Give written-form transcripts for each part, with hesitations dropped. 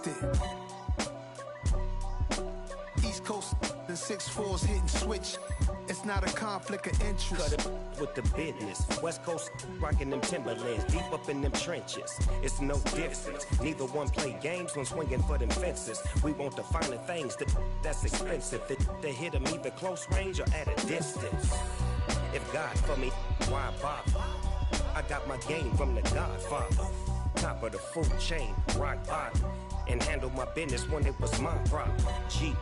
conflicted. East Coast and 6'4's hitting switch. It's not a conflict of interest. Cut it with the business. West Coast rocking them Timberlands, deep up in them trenches. It's no difference. Neither one play games when swinging for them fences. We want the finer things that's expensive. They hit them either close range or at a distance. If God for me, why bother? I got my game from the Godfather. Top of the food chain, rock bottom. And handle my business when it was my problem. Jeep.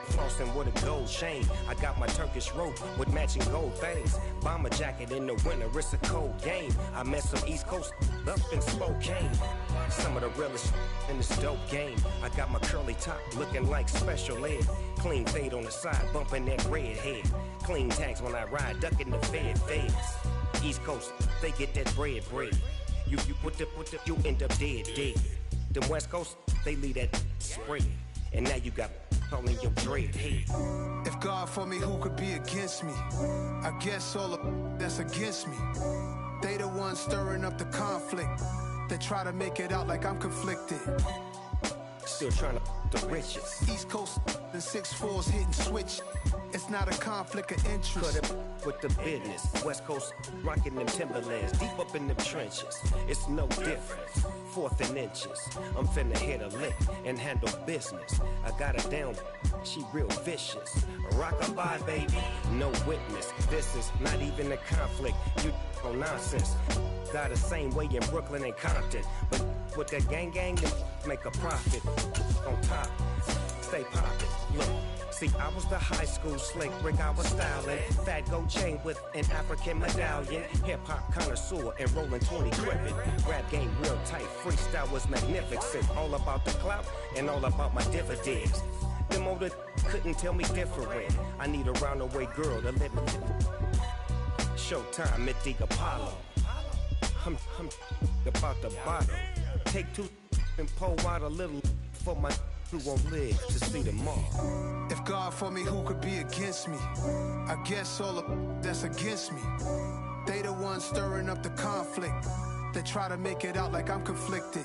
Flossing with a gold chain. I got my Turkish rope with matching gold things. Bomber jacket in the winter, it's a cold game. I met some East Coast up in Spokane. Some of the realest in this dope game. I got my curly top looking like special ed. Clean fade on the side, bumping that red head. Clean tags when I ride, ducking the feds. East Coast, they get that bread. You you end up dead. Them West Coast, they leave that spread. And now you got calling your dread head. If God for me, who could be against me? I guess all of that's against me. They the ones stirring up the conflict. They try to make it out like I'm conflicted. Still trying to the riches. East Coast and 6'4's hitting switch. It's not a conflict of interest. Cut it with the business. West Coast rocking them Timberlands, deep up in them trenches. It's no difference. 4th and inches. I'm finna hit a lick and handle business. I got her down, she real vicious. Rock-a-bye, baby, no witness. This is not even a conflict. You on nonsense. Got the same way in Brooklyn and Compton, but with that gang, they make a profit. On top, stay poppin'. Look. See, I was the high school slick Rick, I was styling. Fat gold chain with an African medallion. Hip-hop connoisseur and rolling 20 crippin'. Rap game real tight, freestyle was magnificent. All about the clout and all about my dividends. Them older couldn't tell me different. I need a roundaway girl to live with. Showtime at the Apollo. I'm about the bottom. Take 2 and pour out a little for my who won't live to see them all. If God for me, who could be against me? I guess all of that's against me. They the ones stirring up the conflict. They try to make it out like I'm conflicted.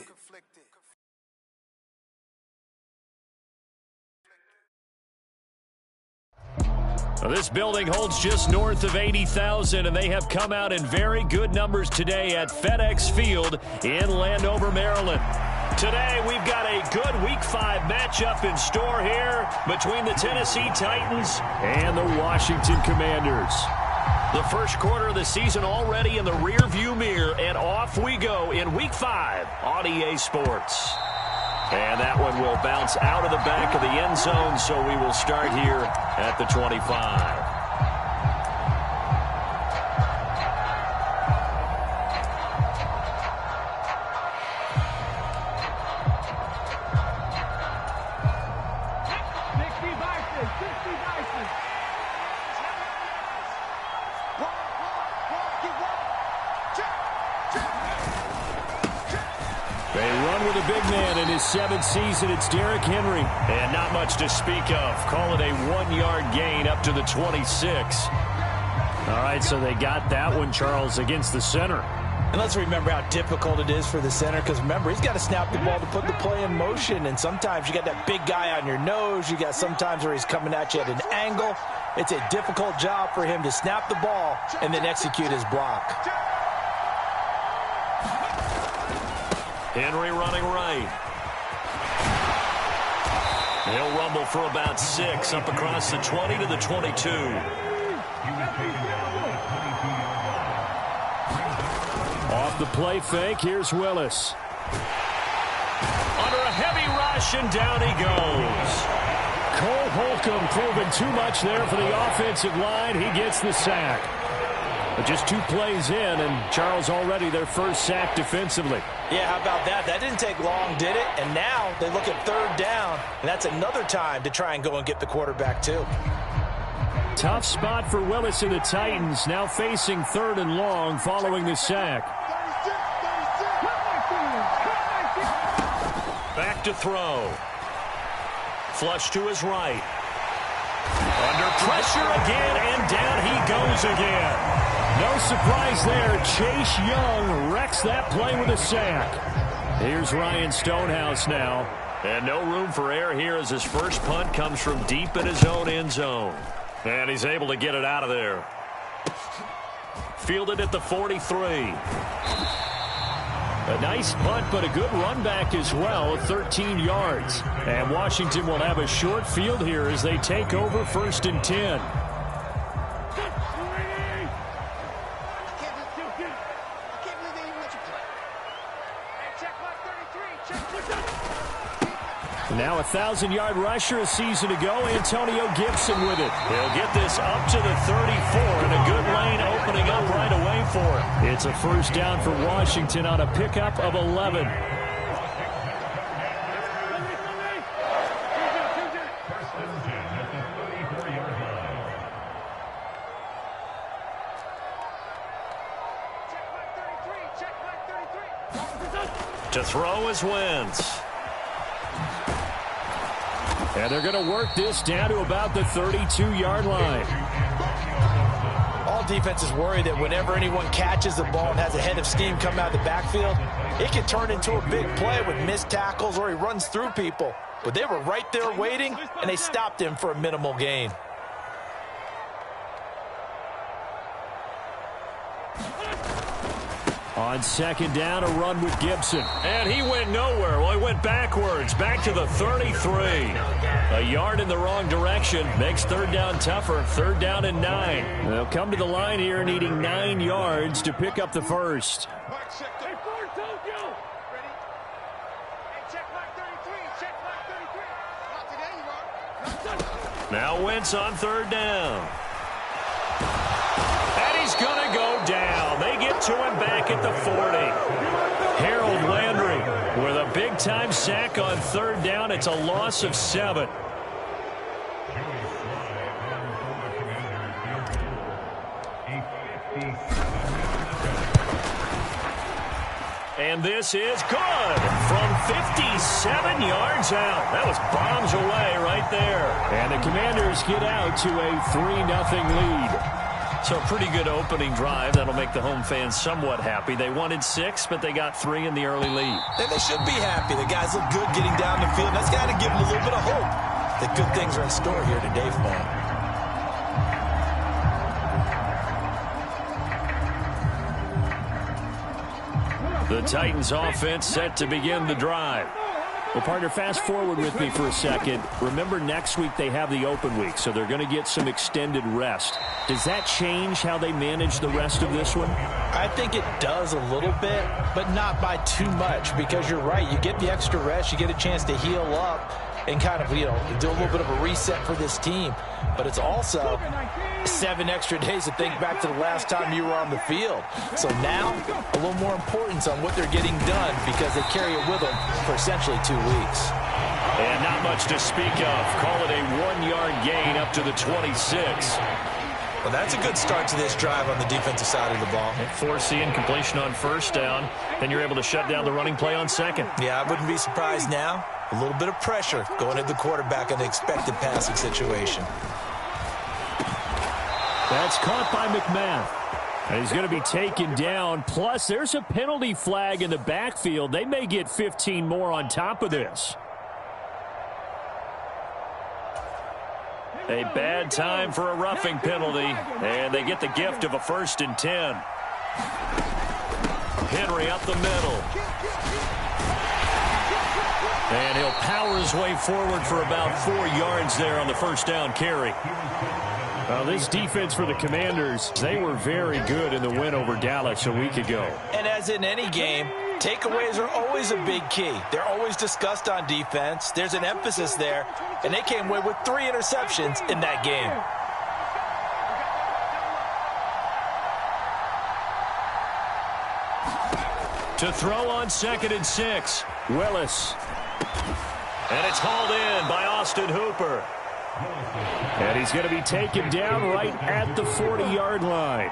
Well, this building holds just north of 80,000, and they have come out in very good numbers today at FedEx Field in Landover, Maryland. Today, we've got a good Week 5 matchup in store here between the Tennessee Titans and the Washington Commanders. The first quarter of the season already in the rearview mirror, and off we go in Week 5 on EA Sports. And that one will bounce out of the back of the end zone, so we will start here at the 25. Big man in his 7th season, it's Derrick Henry. And not much to speak of. Call it a 1-yard gain up to the 26. All right, so they got that one, Charles, against the center. And let's remember how difficult it is for the center, because remember, he's got to snap the ball to put the play in motion, and sometimes you got that big guy on your nose. You got sometimes where he's coming at you at an angle. It's a difficult job for him to snap the ball and then execute his block. Henry running right. He'll rumble for about 6 up across the 20 to the 22. Off the play fake, here's Willis. Under a heavy rush, and down he goes. Cole Holcomb proving too much there for the offensive line. He gets the sack. But just 2 plays in, and Charles already their first sack defensively. Yeah, how about that? That didn't take long, did it? And now they look at 3rd down, and that's another time to try and go and get the quarterback too. Tough spot for Willis and the Titans, now facing 3rd and long following the sack. Back to throw. Flush to his right. Under pressure again, and down he goes again. No surprise there. Chase Young wrecks that play with a sack. Here's Ryan Stonehouse now. And no room for error here as his first punt comes from deep in his own end zone. And he's able to get it out of there. Fielded at the 43. A nice punt, but a good run back as well, 13 yards. And Washington will have a short field here as they take over 1st and 10. Now a 1,000-yard rusher a season ago, Antonio Gibson with it. He'll get this up to the 34, and a good lane opening up right away for him. It's a first down for Washington on a pickup of 11. To throw is Wentz. And they're going to work this down to about the 32-yard line. All defenses worry that whenever anyone catches the ball and has a head of steam come out of the backfield, it can turn into a big play with missed tackles or he runs through people. But they were right there waiting, and they stopped him for a minimal gain. On 2nd down, a run with Gibson. And he went nowhere. Well, he went backwards, back to the 33. A yard in the wrong direction makes 3rd down tougher. 3rd down and 9. They'll come to the line here needing 9 yards to pick up the first. Now Wentz on 3rd down. And he's going to go down. They get to him back at the 40. Harold Landry with a big-time sack on 3rd down. It's a loss of 7. And this is good from 57 yards out. That was bombs away right there. And the Commanders get out to a 3-0 lead. So a pretty good opening drive. That'll make the home fans somewhat happy. They wanted 6, but they got 3 in the early lead. And they should be happy. The guys look good getting down the field. That's got to give them a little bit of hope that good things are in store here today for them. The Titans offense set to begin the drive. Well, partner, fast forward with me for a second. Remember, next week they have the open week, so they're going to get some extended rest. Does that change how they manage the rest of this one? I think it does a little bit, but not by too much, because you're right. You get the extra rest. You get a chance to heal up and kind of, do a little bit of a reset for this team. But it's also 7 extra days to think back to the last time you were on the field. So now, a little more importance on what they're getting done because they carry it with them for essentially 2 weeks. And not much to speak of. Call it a 1-yard gain up to the 26. Well, that's a good start to this drive on the defensive side of the ball. Forcing completion on 1st down. Then you're able to shut down the running play on 2nd. Yeah, I wouldn't be surprised now. A little bit of pressure going at the quarterback in the expected passing situation. That's caught by McMath. And he's going to be taken down. Plus, there's a penalty flag in the backfield. They may get 15 more on top of this. A bad time for a roughing penalty. And they get the gift of a 1st and 10. Henry up the middle. And he'll power his way forward for about 4 yards there on the 1st down carry. Well, this defense for the Commanders, they were very good in the win over Dallas a week ago. And as in any game, takeaways are always a big key. They're always discussed on defense. There's an emphasis there, and they came away with 3 interceptions in that game. To throw on 2nd and 6, Willis. And it's hauled in by Austin Hooper. And he's going to be taken down right at the 40-yard line.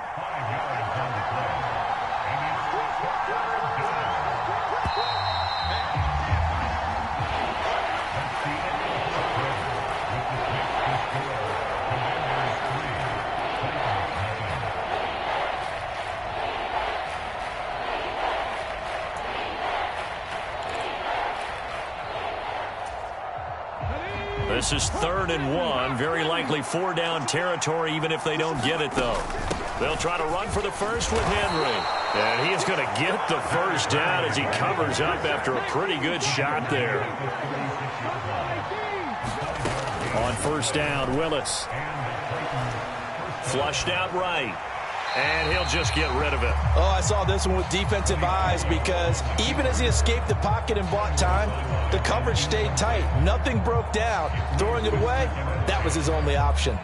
This is 3rd and 1. Very likely 4-down territory, even if they don't get it, though. They'll try to run for the first with Henry. And he is going to get the first down as he covers up after a pretty good shot there. On 1st down, Willis. Flushed out right. And he'll just get rid of it. Oh, I saw this one with defensive eyes because even as he escaped the pocket and bought time, the coverage stayed tight. Nothing broke down. Throwing it away, that was his only option.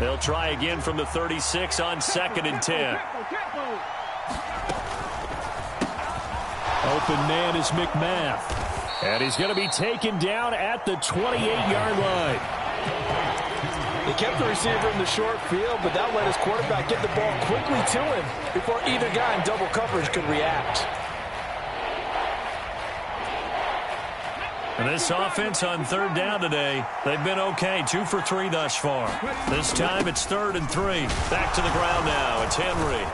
They'll try again from the 36 on 2nd and 10. Open man is McMath. And he's going to be taken down at the 28-yard line. They kept the receiver in the short field, but that let his quarterback get the ball quickly to him before either guy in double coverage could react. And this offense on 3rd down today, they've been okay. 2 for 3 thus far. This time it's 3rd and 3. Back to the ground now. It's Henry.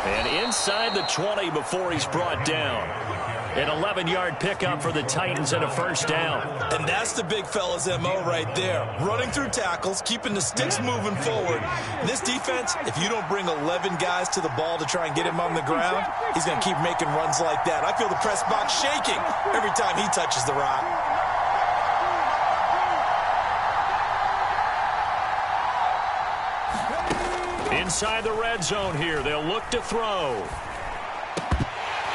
And inside the 20 before he's brought down. An 11-yard pickup for the Titans and a 1st down. And that's the big fella's MO right there. Running through tackles, keeping the sticks moving forward. This defense, if you don't bring 11 guys to the ball to try and get him on the ground, he's going to keep making runs like that. I feel the press box shaking every time he touches the rock. Inside the red zone here, they'll look to throw.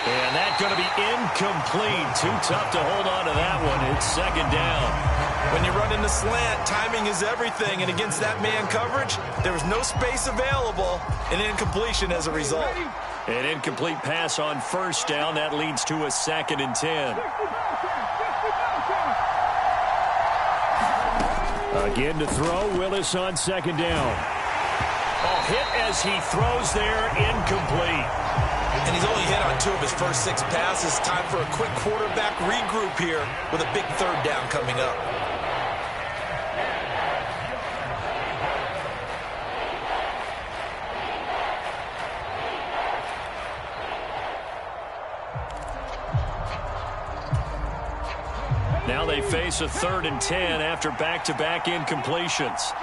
And that's going to be incomplete. Too tough to hold on to that one. It's 2nd down. When you run in the slant, timing is everything. And against that man coverage, there was no space available. An incompletion as a result. An incomplete pass on 1st down. That leads to a 2nd and 10. Again to throw. Willis on 2nd down. Oh, hit as he throws there. Incomplete. And he's only hit on 2 of his first 6 passes. Time for a quick quarterback regroup here with a big 3rd down coming up. Now they face a 3rd and 10 after back-to-back incompletions.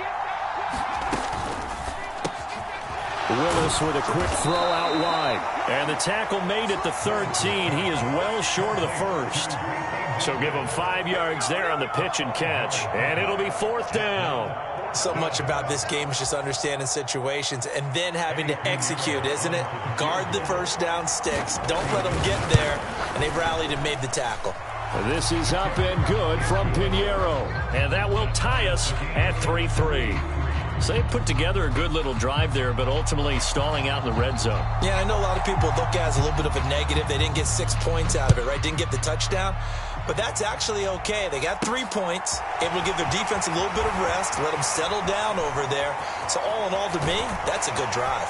Willis with a quick throw out wide. And the tackle made at the 13. He is well short of the 1st. So give him 5 yards there on the pitch and catch. And it'll be 4th down. So much about this game is just understanding situations and then having to execute, isn't it? Guard the 1st down sticks. Don't let them get there. And they rallied and made the tackle. This is up and good from Pinheiro. And that will tie us at 3-3. So they put together a good little drive there, but ultimately stalling out in the red zone. Yeah, I know a lot of people look at it as a little bit of a negative. They didn't get 6 points out of it, right? Didn't get the touchdown. But that's actually okay. They got 3 points, able to give their defense a little bit of rest, let them settle down over there. So all in all, to me, that's a good drive.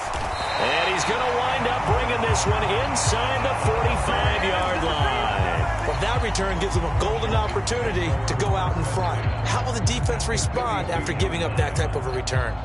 And he's going to wind up bringing this one inside the 45-yard line. Well, that return gives them a golden opportunity to go out in front. How will the defense respond after giving up that type of a return?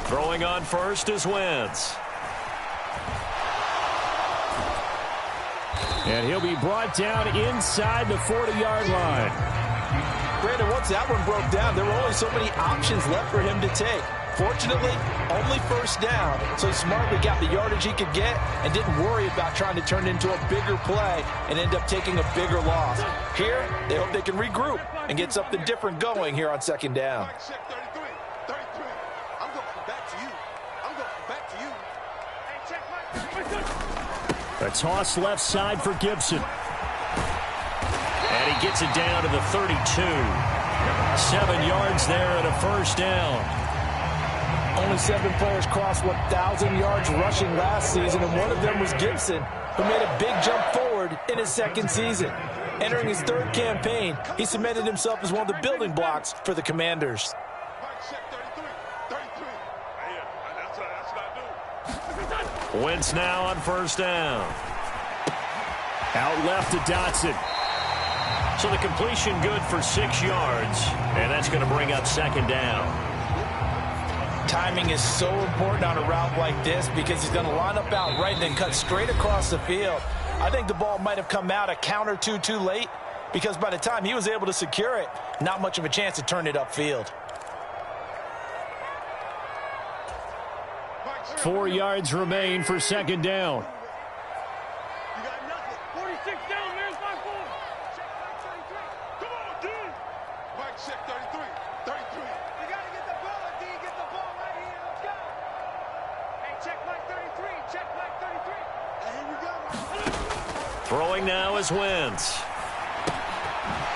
Throwing on first is Wentz. And he'll be brought down inside the 40-yard line. Brandon, once that one broke down, there were only so many options left for him to take. Fortunately, only 1st down, so he smartly got the yardage he could get and didn't worry about trying to turn it into a bigger play and end up taking a bigger loss. Here, they hope they can regroup and get something different going here on 2nd down. A toss left side for Gibson. And he gets it down to the 32. 7 yards there and a 1st down. Only 7 players crossed 1,000 yards rushing last season, and one of them was Gibson, who made a big jump forward in his 2nd season. Entering his 3rd campaign, he cemented himself as one of the building blocks for the Commanders. Wentz now on first down. Out left to Dotson. So the completion good for 6 yards, and that's going to bring up second down. Timing is so important on a route like this because he's going to line up out right and then cut straight across the field. I think the ball might have come out a count or two too late because by the time he was able to secure it, not much of a chance to turn it upfield. 4 yards remain for second down. You got nothing. 46 down, man. 5-4. Check Mike 33. Come on, D. Mike, check 33. 33. You got to get the ball, D. Get the ball right here. Let's go. Hey, check Mike 33. Check Mike 33. And here we go. Throwing now is Wentz.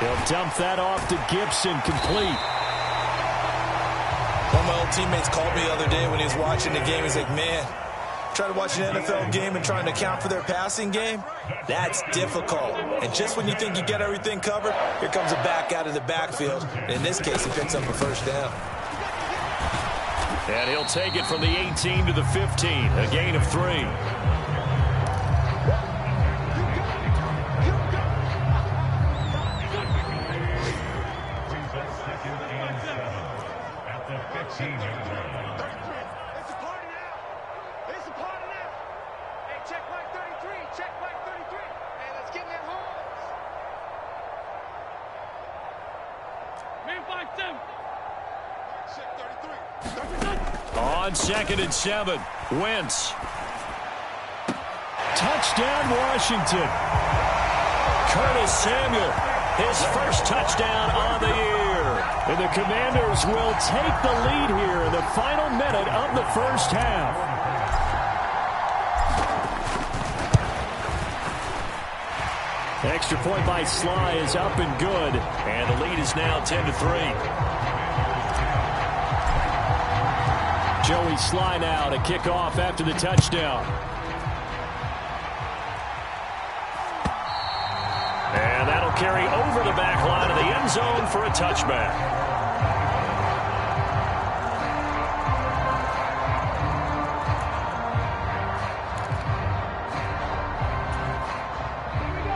He'll dump that off to Gibson, complete. One of my old teammates called me the other day when he was watching the game. He's like, man, trying to watch an NFL game and trying to account for their passing game, that's difficult. And just when you think you get everything covered, here comes a back out of the backfield. In this case, he picks up a first down. And he'll take it from the 18 to the 15, a gain of 3. It's a party now. It's a party now. Hey, check Mike 33. Check Mike 33. Hey, let's get in that holes. Man, 5-7. Check 33. On 2nd and 7, Wentz. Touchdown, Washington. Curtis Samuel, his first touchdown on the year. And the Commanders will take the lead here in the final minute of the first half. Extra point by Sly is up and good. And the lead is now 10-3. Joey Sly now to kick off after the touchdown. And that'll carry over the back line of the end zone for a touchback.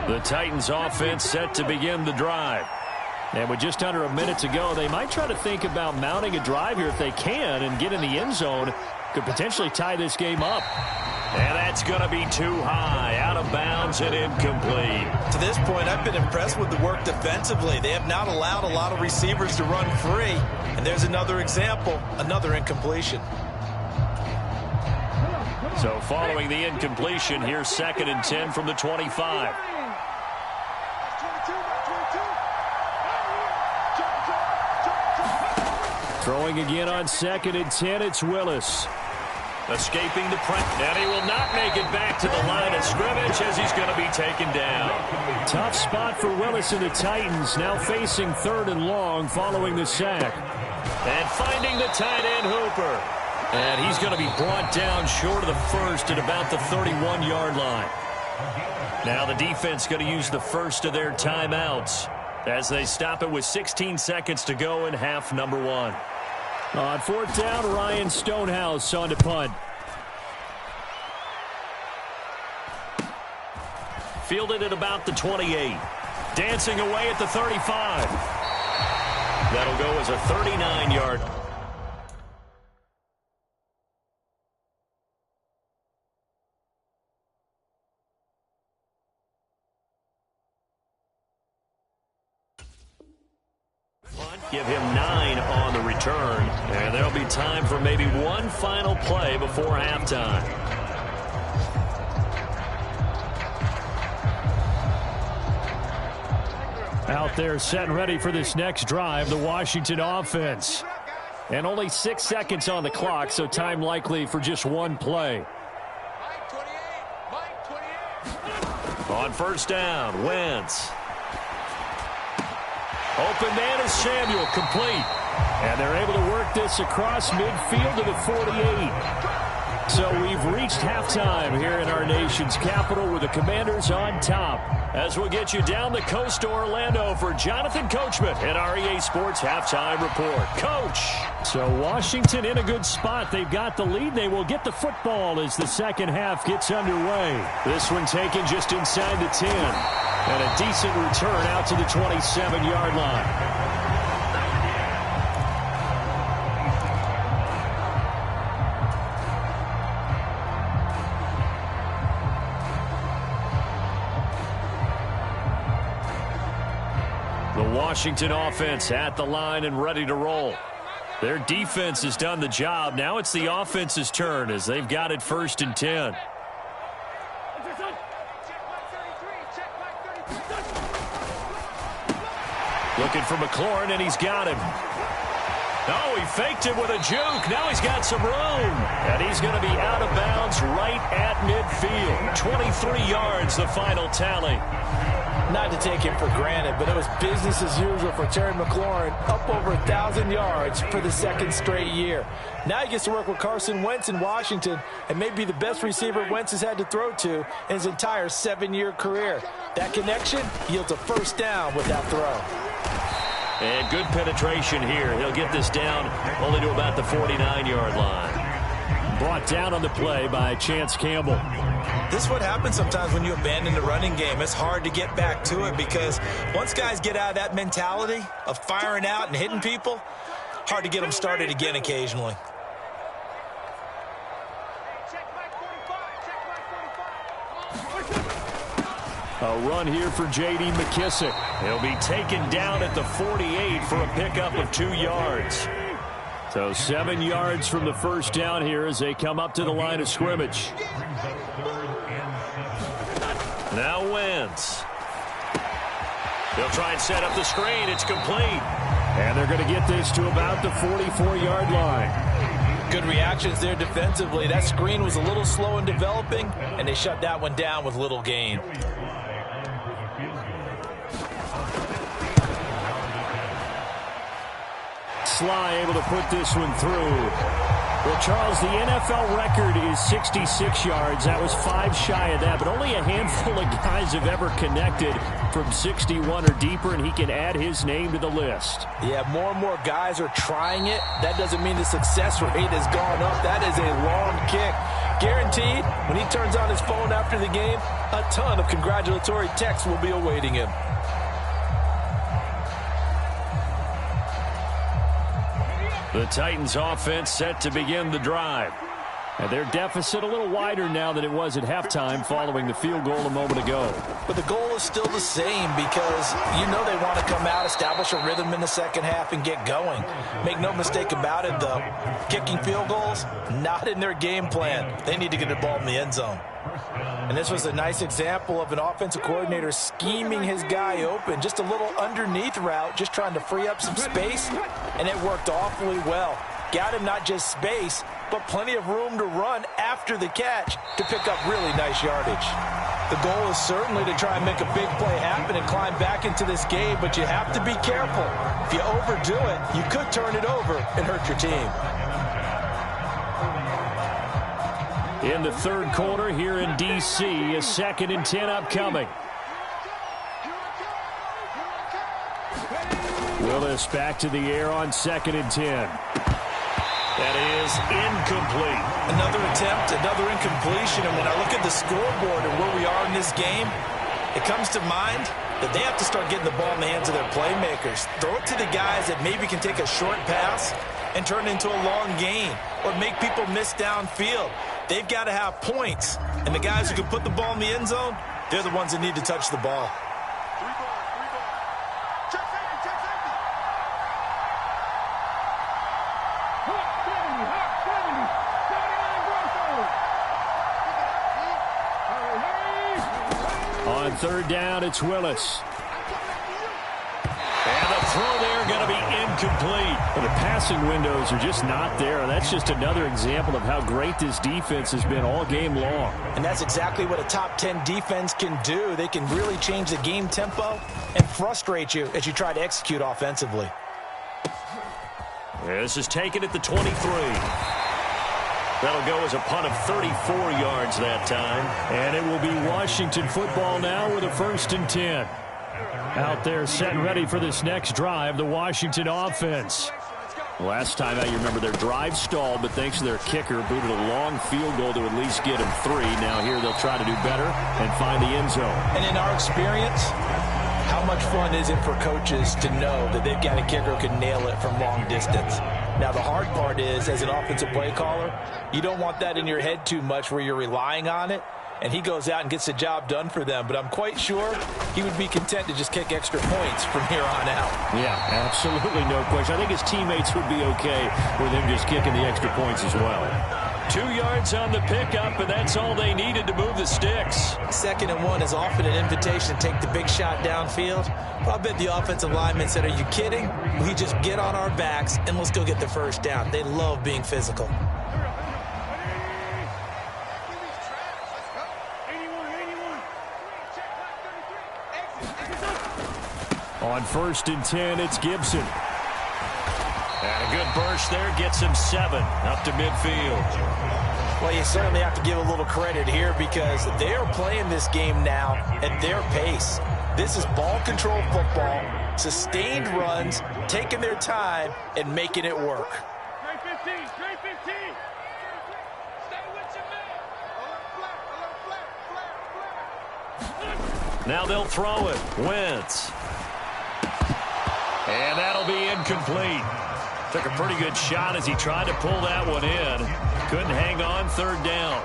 The Titans offense set to begin the drive. And with just under a minute to go, they might try to think about mounting a drive here if they can and get in the end zone. Could potentially tie this game up. And that's going to be too high, out of bounds and incomplete. To this point, I've been impressed with the work defensively. They have not allowed a lot of receivers to run free. And there's another example, another incompletion. So following the incompletion, here's 2nd and 10 from the 25. Throwing again on 2nd and 10, it's Willis. Escaping the press, and he will not make it back to the line of scrimmage as he's going to be taken down. Tough spot for Willis and the Titans, now facing 3rd and long following the sack. And finding the tight end Hooper. And he's going to be brought down short of the first at about the 31-yard line. Now the defense going to use the first of their timeouts as they stop it with 16 seconds to go in half number 1. On 4th down, Ryan Stonehouse on to punt. Fielded at about the 28. Dancing away at the 35. That'll go as a 39-yard. Give him 9 on the return, and there'll be time for maybe one final play before halftime. Out there set and ready for this next drive, the Washington offense. And only 6 seconds on the clock, so time likely for just one play. On 1st down, Wentz. Open man is Samuel, complete. And they're able to work this across midfield to the 48. So we've reached halftime here in our nation's capital with the Commanders on top. As we'll get you down the coast to Orlando for Jonathan Coachman at our EA Sports Halftime Report. Coach! So Washington in a good spot. They've got the lead. They will get the football as the second half gets underway. This one taken just inside the 10. And a decent return out to the 27-yard line. Washington offense at the line and ready to roll. Their defense has done the job. Now it's the offense's turn as they've got it 1st and 10. Looking for McLaurin, and he's got him. Oh, he faked it with a juke. Now he's got some room. And he's going to be out of bounds right at midfield. 23 yards, the final tally. Not to take him for granted, but it was business as usual for Terry McLaurin, up over 1,000 yards for the 2nd straight year. Now he gets to work with Carson Wentz in Washington, and may be the best receiver Wentz has had to throw to in his entire 7-year career. That connection yields a 1st down with that throw. And good penetration here. He'll get this down only to about the 49-yard line. Brought down on the play by Chance Campbell. This is what happens sometimes when you abandon the running game. It's hard to get back to it because once guys get out of that mentality of firing out and hitting people, hard to get them started again occasionally. A run here for J.D. McKissick. He'll be taken down at the 48 for a pickup of 2 yards. So 7 yards from the 1st down here as they come up to the line of scrimmage. Now Wentz. They'll try and set up the screen. It's complete. And they're going to get this to about the 44-yard line. Good reactions there defensively. That screen was a little slow in developing, and they shut that one down with little gain. Sly able to put this one through. Well, Charles, the NFL record is 66 yards. That was 5 shy of that, but only a handful of guys have ever connected from 61 or deeper, and he can add his name to the list. Yeah, more and more guys are trying it. That doesn't mean the success rate has gone up. That is a long kick. Guaranteed, when he turns on his phone after the game, a ton of congratulatory texts will be awaiting him. The Titans offense set to begin the drive. And their deficit a little wider now than it was at halftime following the field goal a moment ago. But the goal is still the same because you know they want to come out, establish a rhythm in the second half, and get going. Make no mistake about it, though. Kicking field goals, not in their game plan. They need to get the ball in the end zone. And this was a nice example of an offensive coordinator scheming his guy open. Just a little underneath route, just trying to free up some space, and it worked awfully well. Got him not just space, but plenty of room to run after the catch to pick up really nice yardage. The goal is certainly to try and make a big play happen and climb back into this game, but you have to be careful. If you overdo it, you could turn it over and hurt your team. In the third quarter here in D.C., a 2nd and 10 upcoming. Willis back to the air on 2nd and 10. That is incomplete. Another attempt, another incompletion. And when I look at the scoreboard and where we are in this game, it comes to mind that they have to start getting the ball in the hands of their playmakers. Throw it to the guys that maybe can take a short pass and turn it into a long gain or make people miss downfield. They've got to have points. And the guys who can put the ball in the end zone, they're the ones that need to touch the ball. On 3rd down, it's Willis. And the throw there going to be incomplete. But the passing windows are just not there. That's just another example of how great this defense has been all game long. And that's exactly what a top 10 defense can do. They can really change the game tempo and frustrate you as you try to execute offensively. This is taken at the 23. That'll go as a punt of 34 yards that time. And it will be Washington football now with a 1st and 10. Out there set and ready for this next drive, the Washington offense. Last time out, you remember their drive stalled, but thanks to their kicker, booted a long field goal to at least get them 3. Now here they'll try to do better and find the end zone. And in our experience, how much fun is it for coaches to know that they've got a kicker who can nail it from long distance? Now, the hard part is, as an offensive play caller, you don't want that in your head too much where you're relying on it, and he goes out and gets the job done for them. But I'm quite sure he would be content to just kick extra points from here on out. Yeah, absolutely no question. I think his teammates would be okay with him just kicking the extra points as well. 2 yards on the pickup, and that's all they needed to move the sticks. 2nd and 1 is often an invitation to take the big shot downfield. But I bet the offensive lineman said, are you kidding? We just get on our backs, and let's go get the 1st down. They love being physical. On 1st and 10, it's Gibson. And a good burst there gets him 7 up to midfield. Well, you certainly have to give a little credit here because they are playing this game now at their pace. This is ball control football, sustained runs, taking their time and making it work. Straight 15, straight 15. Stay with your man. Flat. Now they'll throw it. Wentz. And that'll be incomplete. Took a pretty good shot as he tried to pull that one in. Couldn't hang on, 3rd down.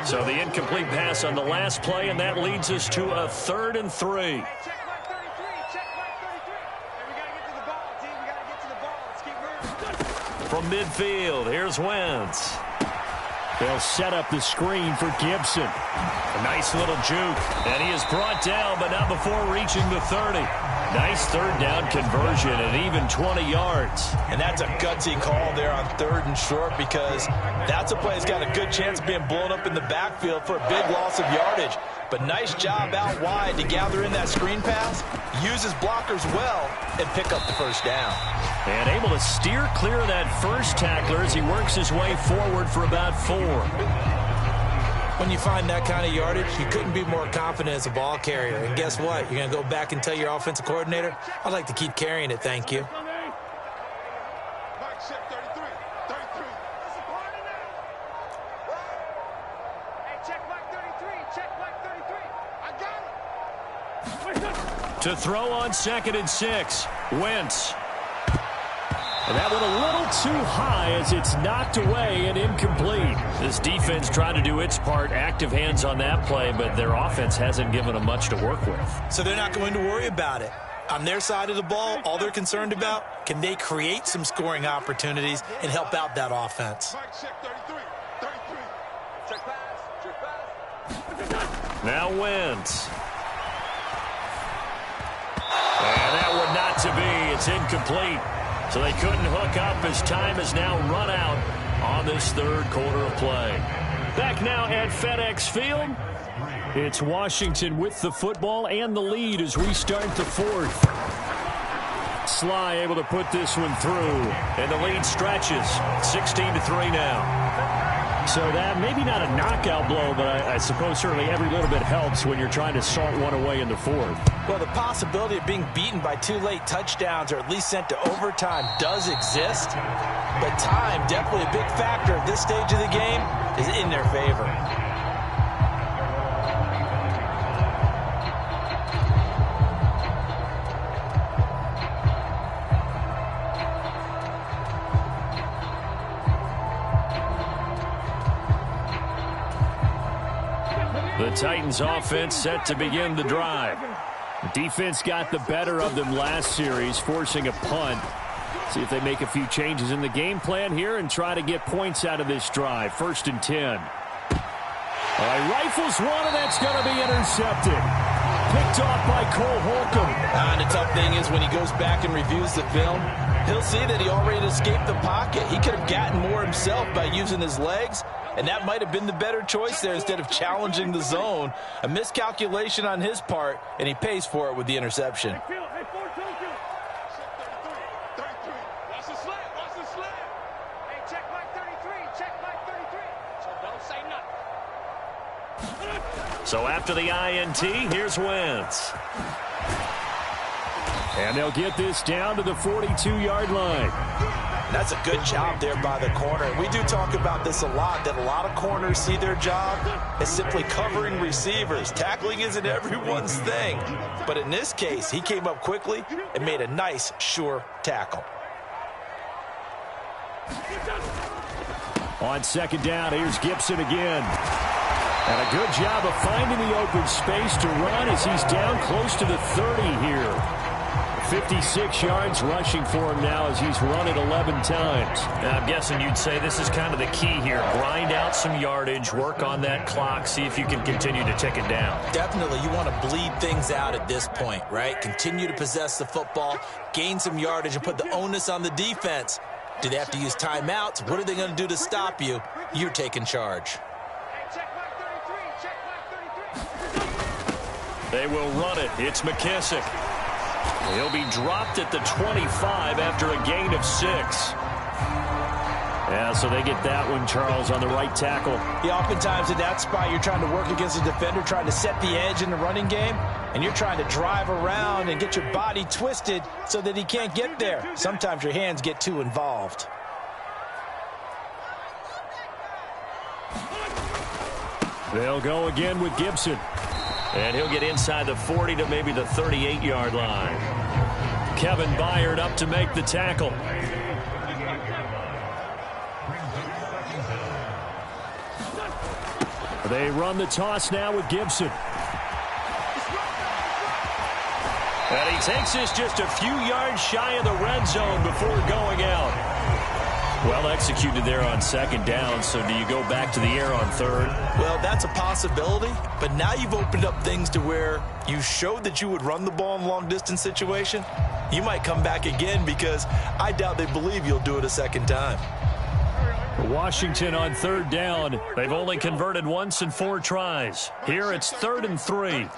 So the incomplete pass on the last play, and that leads us to a 3rd and 3. Check back 33, check back 33. Hey, we got to get to the ball, team. We got to get to the ball. Let's keep moving. From midfield, here's Wentz. They'll set up the screen for Gibson. A nice little juke. And he is brought down, but not before reaching the 30. Nice 3rd down conversion and even 20 yards. And that's a gutsy call there on 3rd and short because that's a play that's got a good chance of being blown up in the backfield for a big loss of yardage. But nice job out wide to gather in that screen pass, use his blockers well, and pick up the 1st down. And able to steer clear of that first tackler as he works his way forward for about 4. When you find that kind of yardage, you couldn't be more confident as a ball carrier. And guess what? You're going to go back and tell your offensive coordinator, I'd like to keep carrying it, thank you. Mike, check 33, 33. That's a party now. Hey, check Mike 33, check Mike 33. I got it. To throw on 2nd and 6, Wentz. And that one a little too high as it's knocked away and incomplete. This defense trying to do its part, active hands on that play, but their offense hasn't given them much to work with. So they're not going to worry about it. On their side of the ball, all they're concerned about, can they create some scoring opportunities and help out that offense? Mike, check 33, 33. Check pass, check pass. Now Wentz. And that one not to be. It's incomplete. So they couldn't hook up as time has now run out on this 3rd quarter of play. Back now at FedEx Field. It's Washington with the football and the lead as we start the 4th. Sly able to put this one through, and the lead stretches 16-3 now. So that maybe not a knockout blow, but I suppose certainly every little bit helps when you're trying to salt one away in the 4th. Well, the possibility of being beaten by 2 late touchdowns or at least sent to overtime does exist, but time, definitely a big factor at this stage of the game, is in their favor. The Titans offense set to begin the drive. The defense got the better of them last series, forcing a punt. See if they make a few changes in the game plan here and try to get points out of this drive. 1st and 10. He rifles one, and that's going to be intercepted. Picked off by Cole Holcomb. And the tough thing is when he goes back and reviews the film, he'll see that he already escaped the pocket. He could have gotten more himself by using his legs, and that might have been the better choice there instead of challenging the zone. A miscalculation on his part, and he pays for it with the interception. Watch the slant, watch the slant. Hey, check Mike 33, check Mike 33. So after the INT, here's Wentz. And they'll get this down to the 42-yard line. That's a good job there by the corner. We do talk about this a lot, that a lot of corners see their job as simply covering receivers. Tackling isn't everyone's thing. But in this case, he came up quickly and made a nice, sure tackle. On second down, here's Gibson again. And a good job of finding the open space to run as he's down close to the 30 here. 56 yards rushing for him now as he's run it 11 times. Now, I'm guessing you'd say this is kind of the key here. Grind out some yardage, work on that clock, see if you can continue to tick it down. Definitely, you want to bleed things out at this point, right? Continue to possess the football, gain some yardage, and put the onus on the defense. Do they have to use timeouts? What are they going to do to stop you? You're taking charge. They will run it. It's McKissick. He'll be dropped at the 25 after a gain of 6. Yeah, so they get that one, Charles, on the right tackle. Yeah, oftentimes in that spot, you're trying to work against a defender, trying to set the edge in the running game, and you're trying to drive around and get your body twisted so that he can't get there. Sometimes your hands get too involved. They'll go again with Gibson. And he'll get inside the 40 to maybe the 38-yard line. Kevin Byard up to make the tackle. They run the toss now with Gibson. And he takes this just a few yards shy of the red zone before going out. Well executed there on second down, so do you go back to the air on third? Well, that's a possibility, but now you've opened up things to where you showed that you would run the ball in a long-distance situation. You might come back again because I doubt they believe you'll do it a second time. Washington on third down. They've only converted once in 4 tries. Here it's 3rd and 3.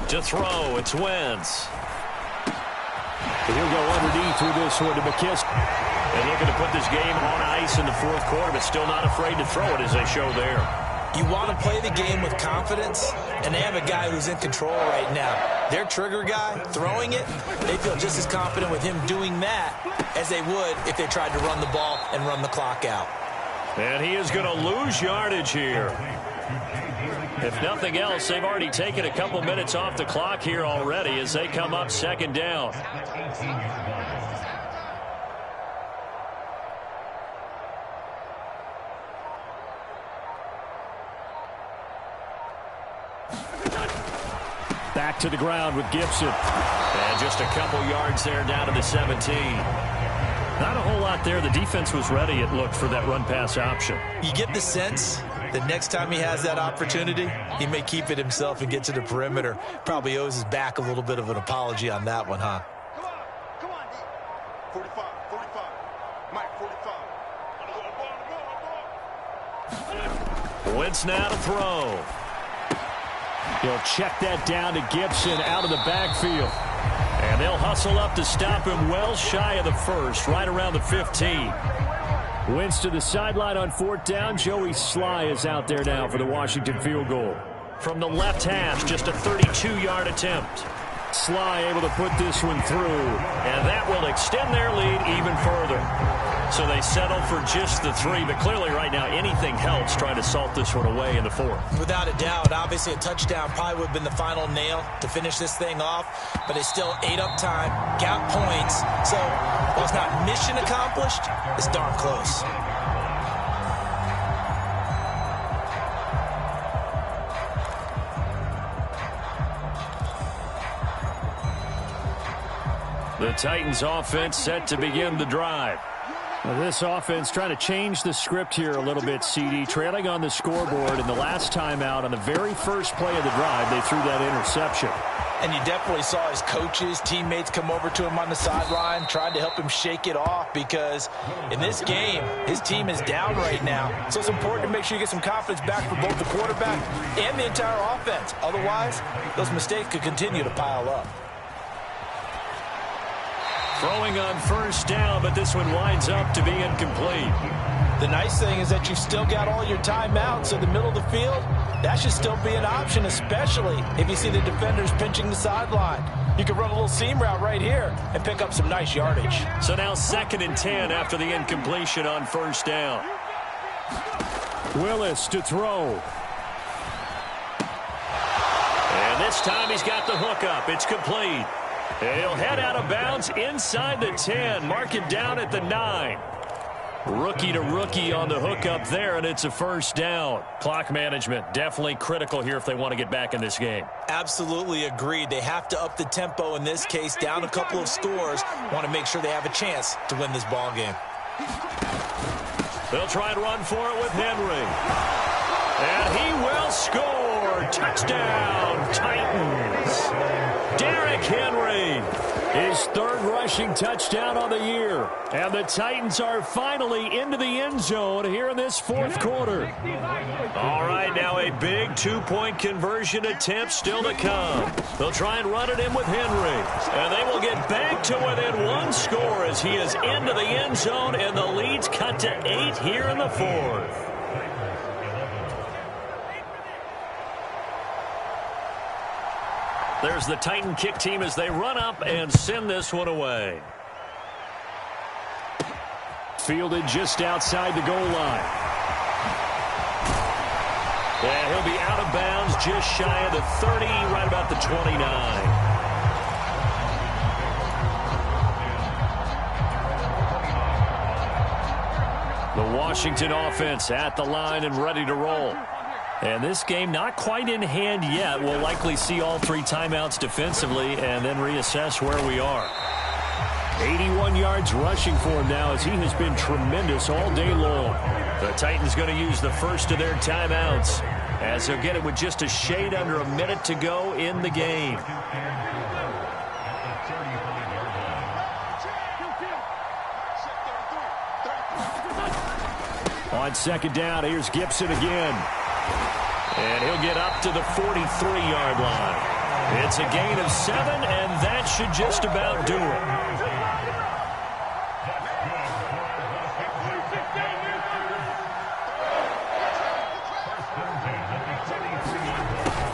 To throw, it's Wentz. He'll go underneath with this one to McKissick. And looking to put this game on ice in the 4th quarter, but still not afraid to throw it as they show there. You want to play the game with confidence, and they have a guy who's in control right now. Their trigger guy, throwing it, they feel just as confident with him doing that as they would if they tried to run the ball and run the clock out. And he is going to lose yardage here. If nothing else, they've already taken a couple minutes off the clock here already as they come up second down. Back to the ground with Gibson. And just a couple yards there down to the 17. Not a whole lot there. The defense was ready, it looked, for that run-pass option. You get the sense that next time he has that opportunity, he may keep it himself and get to the perimeter. Probably owes his back a little bit of an apology on that one, huh? Come on, D. 45, 45. Mike, 45. Wentz now to throw. He'll check that down to Gibson out of the backfield. And they'll hustle up to stop him well shy of the 1st, right around the 15. Wentz to the sideline on 4th down. Joey Sly is out there now for the Washington field goal. From the left hash, just a 32-yard attempt. Sly able to put this one through. And that will extend their lead even further. So they settle for just the 3, but clearly right now anything helps trying to salt this one away in the 4th. Without a doubt, obviously a touchdown probably would have been the final nail to finish this thing off, but they still ate up time, got points, so while it's not mission accomplished, it's darn close. The Titans offense set to begin the drive. Now this offense trying to change the script here a little bit, CD. Trailing on the scoreboard, and the last time out on the very first play of the drive, they threw that interception. And you definitely saw his coaches, teammates come over to him on the sideline, trying to help him shake it off because in this game, his team is down right now. So it's important to make sure you get some confidence back for both the quarterback and the entire offense. Otherwise, those mistakes could continue to pile up. Throwing on first down, but this one winds up to be incomplete. The nice thing is that you've still got all your timeouts in the middle of the field. That should still be an option, especially if you see the defenders pinching the sideline. You can run a little seam route right here and pick up some nice yardage. So now 2nd and 10 after the incompletion on first down. Willis to throw. And this time he's got the hook up. It's complete. He'll head out of bounds inside the 10. Mark it down at the 9. Rookie to rookie on the hookup there, and it's a first down. Clock management definitely critical here if they want to get back in this game. Absolutely agreed. They have to up the tempo in this case, down a couple of scores. Want to make sure they have a chance to win this ball game. They'll try and run for it with Henry. And he will score. Touchdown, Titans. Derrick Henry, his 3rd rushing touchdown on the year. And the Titans are finally into the end zone here in this 4th quarter. All right, now a big 2-point conversion attempt still to come. They'll try and run it in with Henry. And they will get back to within 1 score as he is into the end zone, and the lead's cut to 8 here in the 4th. There's the Titan kick team as they run up and send this one away. Fielded just outside the goal line. And he'll be out of bounds just shy of the 30, right about the 29. The Washington offense at the line and ready to roll. And this game not quite in hand yet. We'll likely see all 3 timeouts defensively and then reassess where we are. 81 yards rushing for him now as he has been tremendous all day long. The Titans going to use the first of their timeouts as they'll get it with just a shade under a minute to go in the game. On 2nd down, here's Gibson again. And he'll get up to the 43-yard line. It's a gain of 7, and that should just about do it.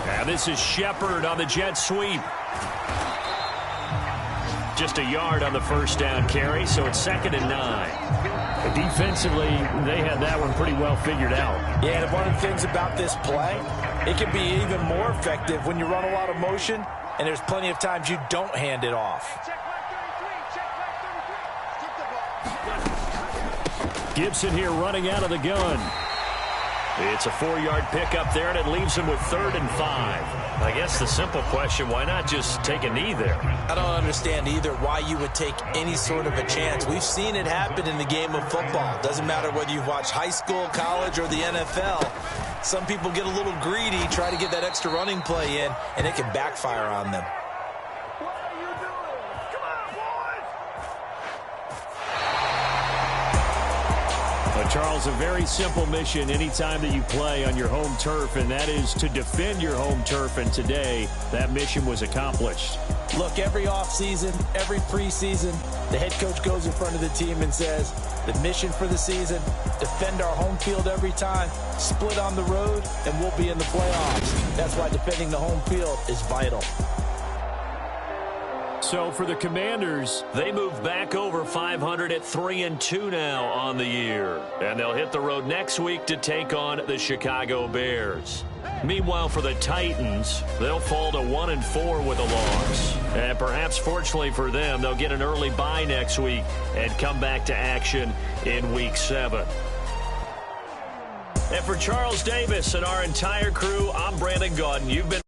Now this is Shepard on the jet sweep. Just a yard on the first down carry, so it's 2nd and 9. Defensively, they had that one pretty well figured out. Yeah, and one of the things about this play, it can be even more effective when you run a lot of motion, and there's plenty of times you don't hand it off. Gibson here running out of the gun. It's a 4-yard pickup there, and it leaves him with 3rd and 5. I guess the simple question, why not just take a knee there? I don't understand either why you would take any sort of a chance. We've seen it happen in the game of football. Doesn't matter whether you've watched high school, college, or the NFL. Some people get a little greedy, try to get that extra running play in, and it can backfire on them. Charles, a very simple mission anytime that you play on your home turf, and that is to defend your home turf, and today that mission was accomplished. Look, every offseason, every preseason, the head coach goes in front of the team and says, the mission for the season, defend our home field every time, split on the road, and we'll be in the playoffs. That's why defending the home field is vital. So for the Commanders, they move back over 500 at 3-2 now on the year. And they'll hit the road next week to take on the Chicago Bears. Meanwhile, for the Titans, they'll fall to 1-4 with a loss. And perhaps fortunately for them, they'll get an early bye next week and come back to action in Week 7. And for Charles Davis and our entire crew, I'm Brandon Gaudin. You've been